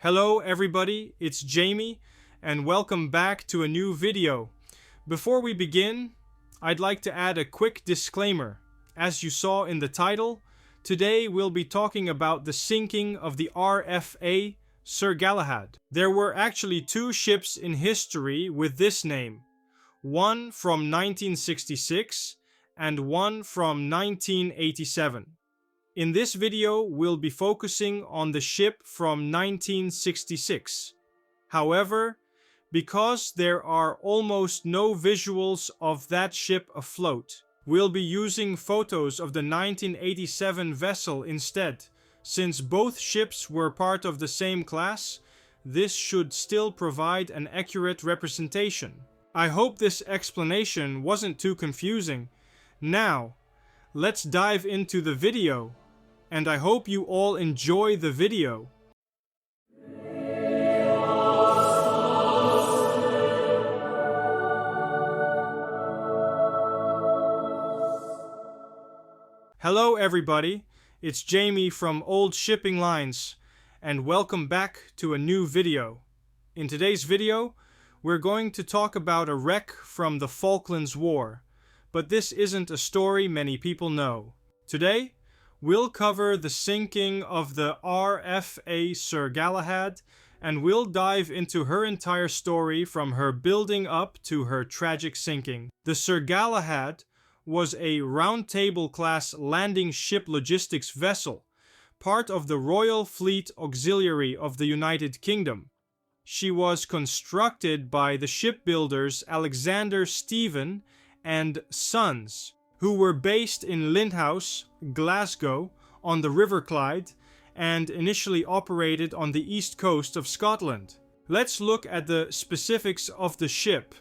Hello everybody, it's Jamie and welcome back to a new video. Before we begin, I'd like to add a quick disclaimer. As you saw in the title, today we'll be talking about the sinking of the RFA Sir Galahad. There were actually two ships in history with this name, one from 1966 and one from 1987. In this video, we'll be focusing on the ship from 1966. However, because there are almost no visuals of that ship afloat, we'll be using photos of the 1987 vessel instead. Since both ships were part of the same class, this should still provide an accurate representation. I hope this explanation wasn't too confusing. Now, let's dive into the video. And I hope you all enjoy the video. Hello everybody, it's Jamie from Old Shipping Lines, and welcome back to a new video. In today's video, we're going to talk about a wreck from the Falklands War, but this isn't a story many people know. Today, we'll cover the sinking of the RFA Sir Galahad, and we'll dive into her entire story from her building up to her tragic sinking. The Sir Galahad was a Round Table class landing ship logistics vessel, part of the Royal Fleet Auxiliary of the United Kingdom. She was constructed by the shipbuilders Alexander Stephen and Sons, who were based in Lindhouse, Glasgow, on the River Clyde, and initially operated on the east coast of Scotland. Let's look at the specifics of the ship.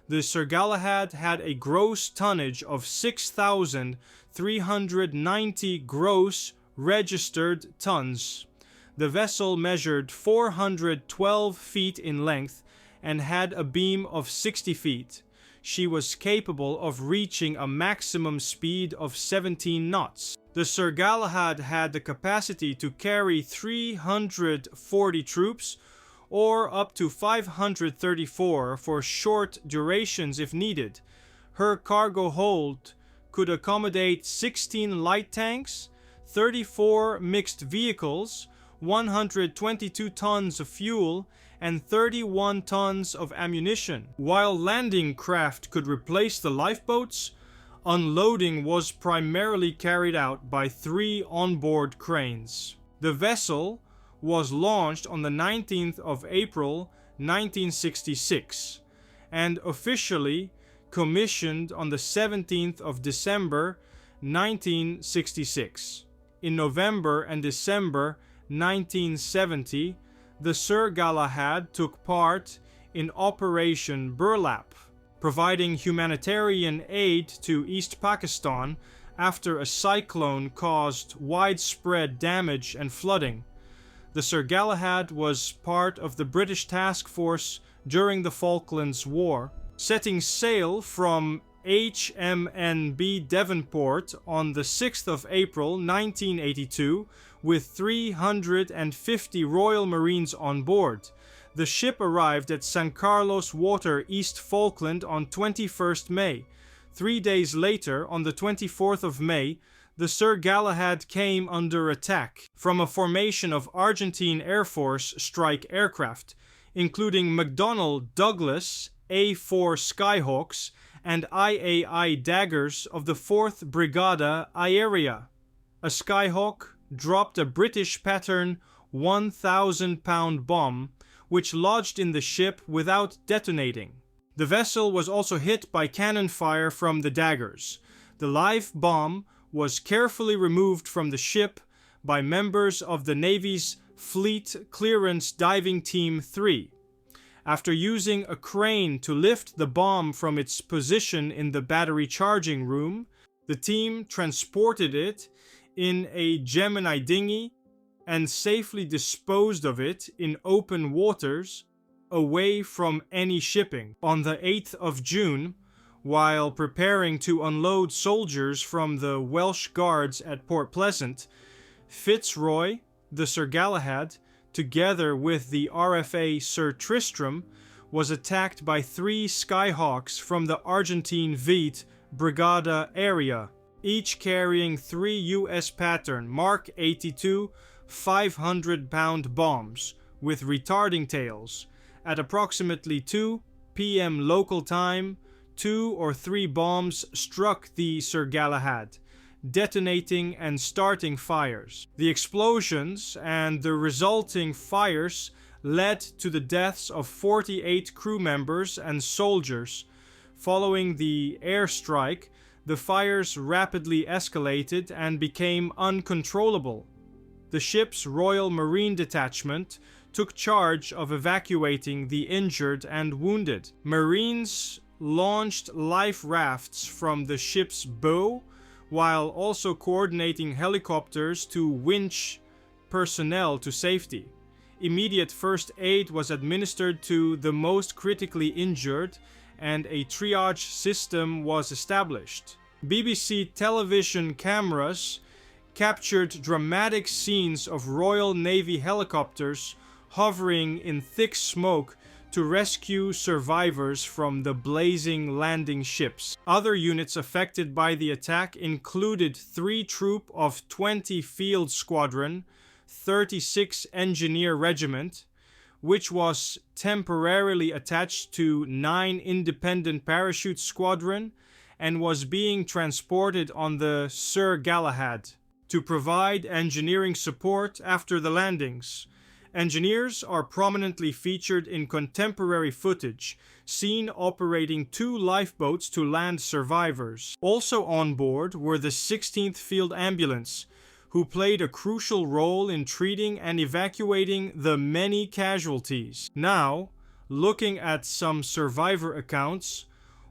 The Sir Galahad had a gross tonnage of 6,390 gross registered tons. The vessel measured 412 feet in length and had a beam of 60 feet. She was capable of reaching a maximum speed of 17 knots. The Sir Galahad had the capacity to carry 340 troops, or up to 534 for short durations if needed. Her cargo hold could accommodate 16 light tanks, 34 mixed vehicles, 122 tons of fuel, and 31 tons of ammunition. While landing craft could replace the lifeboats, unloading was primarily carried out by 3 onboard cranes. The vessel was launched on the 19th of April 1966 and officially commissioned on the 17th of December 1966. In November and December 1970, the Sir Galahad took part in Operation Burlap, providing humanitarian aid to East Pakistan after a cyclone caused widespread damage and flooding. The Sir Galahad was part of the British task force during the Falklands War, setting sail from HMNB Devonport on the 6th of April 1982 with 350 Royal Marines on board. The ship arrived at San Carlos Water, East Falkland on 21st May. 3 days later, on the 24th of May, the Sir Galahad came under attack from a formation of Argentine Air Force strike aircraft, including McDonnell Douglas A-4 Skyhawks and IAI Daggers of the 4th Brigada Aérea. A Skyhawk dropped a British pattern 1,000-pound bomb, which lodged in the ship without detonating. The vessel was also hit by cannon fire from the daggers. The live bomb was carefully removed from the ship by members of the Navy's Fleet Clearance Diving Team 3. After using a crane to lift the bomb from its position in the battery charging room, the team transported it in a Gemini dinghy and safely disposed of it in open waters away from any shipping. On the 8th of June, while preparing to unload soldiers from the Welsh Guards at Port Pleasant, Fitzroy, the Sir Galahad, together with the RFA Sir Tristram, was attacked by 3 Skyhawks from the Argentine Vite Brigada area, each carrying 3 US pattern Mark 82 500-pound bombs with retarding tails. At approximately 2 p.m. local time, 2 or 3 bombs struck the Sir Galahad, detonating and starting fires. The explosions and the resulting fires led to the deaths of 48 crew members and soldiers. Following the airstrike, the fires rapidly escalated and became uncontrollable. The ship's Royal Marine Detachment took charge of evacuating the injured and wounded. Marines launched life rafts from the ship's bow, while also coordinating helicopters to winch personnel to safety. Immediate first aid was administered to the most critically injured, and a triage system was established. BBC television cameras captured dramatic scenes of Royal Navy helicopters hovering in thick smoke to rescue survivors from the blazing landing ships. Other units affected by the attack included 3 Troop of 20 Field Squadron, 36 Engineer Regiment, which was temporarily attached to 9 Independent Parachute Squadron and was being transported on the Sir Galahad to provide engineering support after the landings. Engineers are prominently featured in contemporary footage, seen operating 2 lifeboats to land survivors. Also on board were the 16th Field Ambulance, who played a crucial role in treating and evacuating the many casualties. Now, looking at some survivor accounts,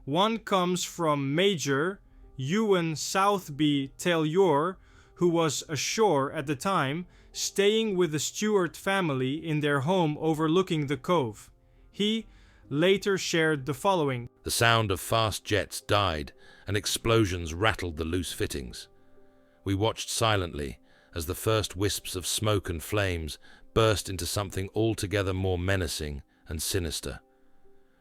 one comes from Major Ewan Southby Taylor, who was ashore at the time, staying with the Stewart family in their home overlooking the cove. He later shared the following. The sound of fast jets died and explosions rattled the loose fittings. We watched silently as the first wisps of smoke and flames burst into something altogether more menacing and sinister.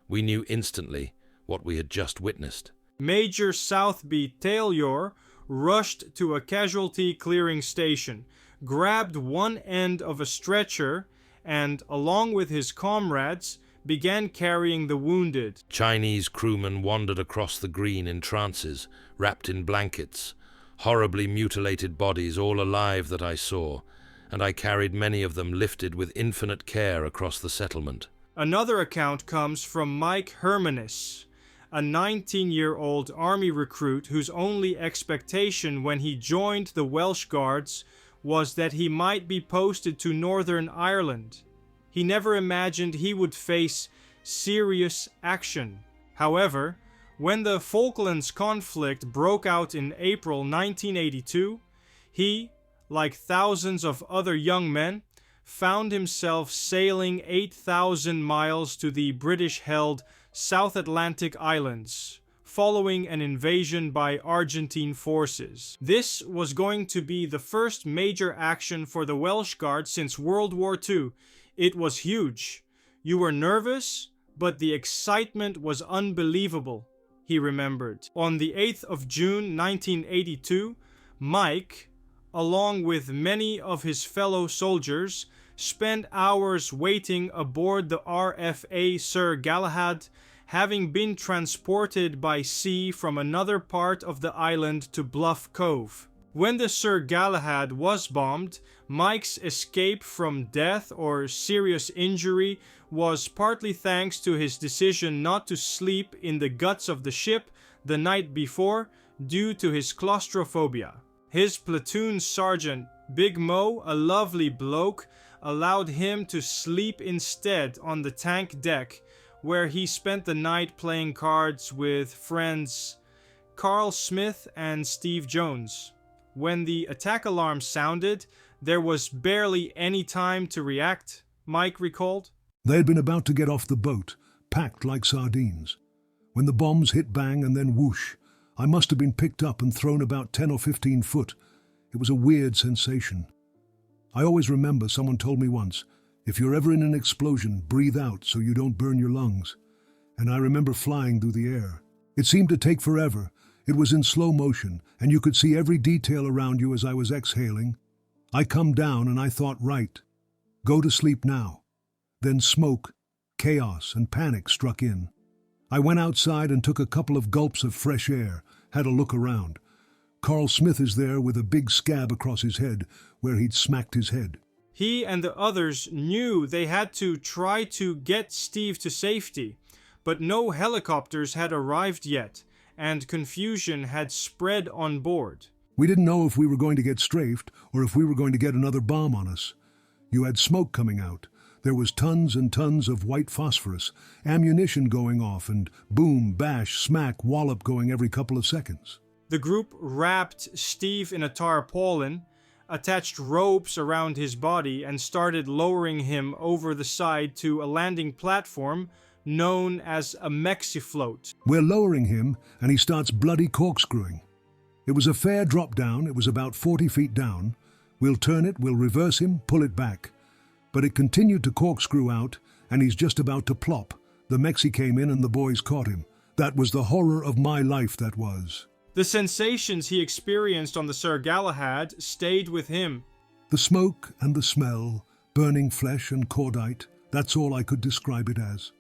We knew instantly what we had just witnessed. Major Southby Taylor rushed to a casualty clearing station, grabbed one end of a stretcher, and, along with his comrades, began carrying the wounded. Chinese crewmen wandered across the green in trances, wrapped in blankets, horribly mutilated bodies all alive that I saw, and I carried many of them lifted with infinite care across the settlement. Another account comes from Mike Hermanis, a 19-year-old army recruit whose only expectation when he joined the Welsh Guards was that he might be posted to Northern Ireland. He never imagined he would face serious action. However, when the Falklands conflict broke out in April 1982, he, like thousands of other young men, found himself sailing 8,000 miles to the British-held South Atlantic Islands, following an invasion by Argentine forces. This was going to be the first major action for the Welsh Guards since World War II. It was huge. You were nervous, but the excitement was unbelievable, he remembered. On the 8th of June 1982, Mike, along with many of his fellow soldiers, spent hours waiting aboard the RFA Sir Galahad, having been transported by sea from another part of the island to Bluff Cove. When the Sir Galahad was bombed, Mike's escape from death or serious injury was partly thanks to his decision not to sleep in the guts of the ship the night before due to his claustrophobia. His platoon sergeant, Big Mo, a lovely bloke, allowed him to sleep instead on the tank deck, where he spent the night playing cards with friends Carl Smith and Steve Jones. When the attack alarm sounded, there was barely any time to react, Mike recalled. They had been about to get off the boat, packed like sardines. When the bombs hit bang and then whoosh, I must have been picked up and thrown about 10 or 15 foot. It was a weird sensation. I always remember someone told me once, If you're ever in an explosion, breathe out so you don't burn your lungs. And I remember flying through the air. It seemed to take forever. It was in slow motion, and you could see every detail around you as I was exhaling. I come down and I thought, right, go to sleep now. Then smoke, chaos, and panic struck in. I went outside and took a couple of gulps of fresh air, had a look around. Carl Smith is there with a big scab across his head where he'd smacked his head. He and the others knew they had to try to get Steve to safety, but no helicopters had arrived yet, and confusion had spread on board. We didn't know if we were going to get strafed or if we were going to get another bomb on us. You had smoke coming out. There was tons and tons of white phosphorus, ammunition going off, and boom, bash, smack, wallop going every couple of seconds. The group wrapped Steve in a tarpaulin, attached ropes around his body, and started lowering him over the side to a landing platform known as a Mexifloat. We're lowering him, and he starts bloody corkscrewing. It was a fair drop down. It was about 40 feet down. We'll turn it, we'll reverse him, pull it back. But it continued to corkscrew out, and he's just about to plop. The Mexi came in and the boys caught him. That was the horror of my life, that was. The sensations he experienced on the Sir Galahad stayed with him. The smoke and the smell, burning flesh and cordite, that's all I could describe it as.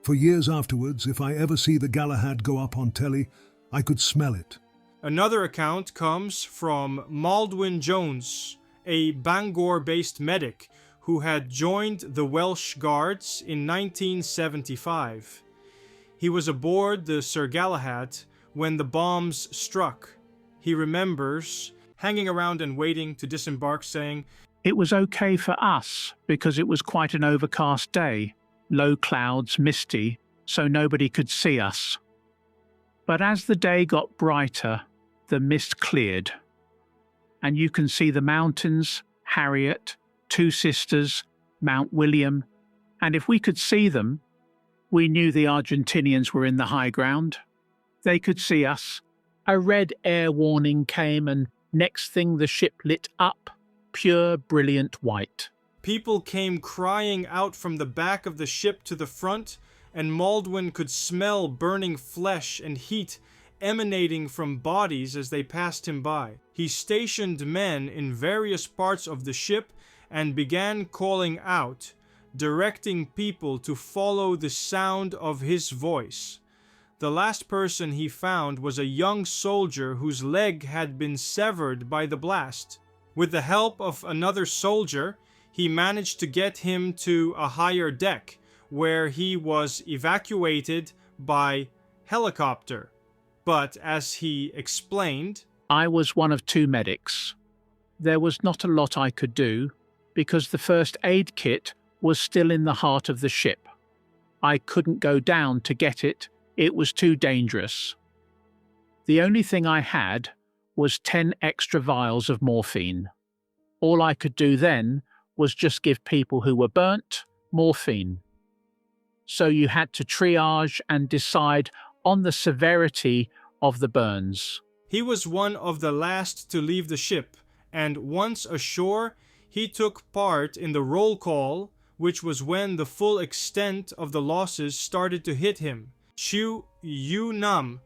For years afterwards, if I ever see the Galahad go up on telly, I could smell it. Another account comes from Maldwyn Jones, a Bangor-based medic who had joined the Welsh Guards in 1975. He was aboard the Sir Galahad when the bombs struck. He remembers hanging around and waiting to disembark, saying, "It was okay for us because it was quite an overcast day, low clouds, misty, so nobody could see us. But as the day got brighter, the mist cleared, and you can see the mountains, Harriet, Two Sisters, Mount William, and if we could see them, we knew the Argentinians were in the high ground. They could see us. A red air warning came, and next thing the ship lit up, pure brilliant white." People came crying out from the back of the ship to the front, and Maldwyn could smell burning flesh and heat emanating from bodies as they passed him by. He stationed men in various parts of the ship and began calling out, directing people to follow the sound of his voice. The last person he found was a young soldier whose leg had been severed by the blast. With the help of another soldier, he managed to get him to a higher deck, where he was evacuated by helicopter. But as he explained, "I was one of two medics. There was not a lot I could do because the first aid kit was still in the heart of the ship. I couldn't go down to get it. It was too dangerous. The only thing I had was 10 extra vials of morphine. All I could do then was just give people who were burnt morphine. So you had to triage and decide on the severity of the burns." he was one of the last to leave the ship, and once ashore, he took part in the roll call, which was when the full extent of the losses started to hit him. Chu Yu Nam,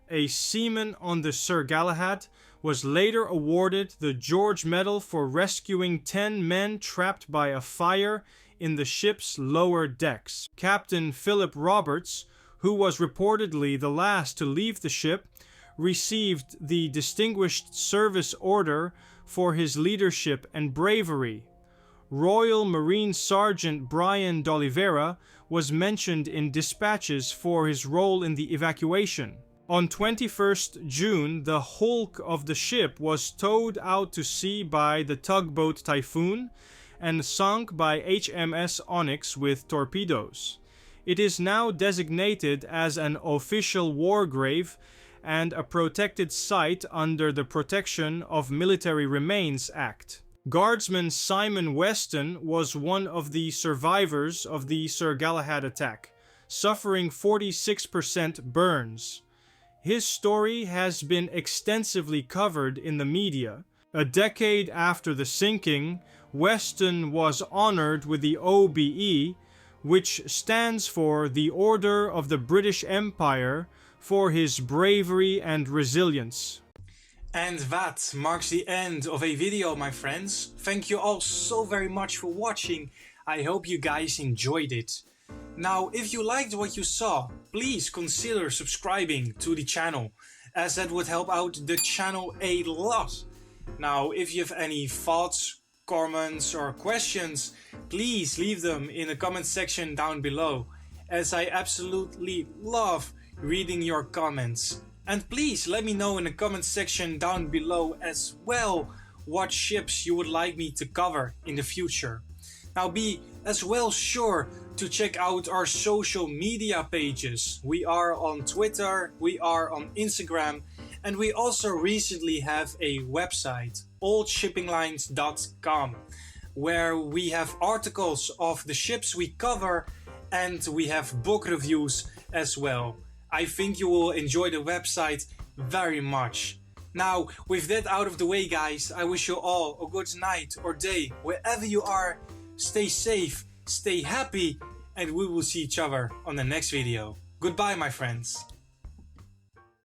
a seaman on the Sir Galahad, was later awarded the George Medal for rescuing 10 men trapped by a fire in the ship's lower decks. Captain Philip Roberts, who was reportedly the last to leave the ship, received the Distinguished Service Order for his leadership and bravery. Royal Marine Sergeant Brian d'Oliveira was mentioned in dispatches for his role in the evacuation. On 21st June, the hulk of the ship was towed out to sea by the tugboat Typhoon and sunk by HMS Onyx with torpedoes. It is now designated as an official war grave and a protected site under the Protection of Military Remains Act. Guardsman Simon Weston was one of the survivors of the Sir Galahad attack, suffering 46% burns. His story has been extensively covered in the media. A decade after the sinking, Weston was honored with the OBE, which stands for the Order of the British Empire, for his bravery and resilience. And that marks the end of a video, my friends. Thank you all so very much for watching. I hope you guys enjoyed it. Now, if you liked what you saw, please consider subscribing to the channel, as that would help out the channel a lot. Now, if you have any thoughts, comments or questions, please leave them in the comment section down below, as I absolutely love reading your comments. And please let me know in the comment section down below as well what ships you would like me to cover in the future. Now be as well sure to check out our social media pages. We are on Twitter, we are on Instagram, and we also recently have a website, oldshippinglines.com, where we have articles of the ships we cover and we have book reviews as well. I think you will enjoy the website very much. Now, with that out of the way, guys, I wish you all a good night or day, wherever you are. Stay safe, stay happy, and we will see each other on the next video. Goodbye, my friends.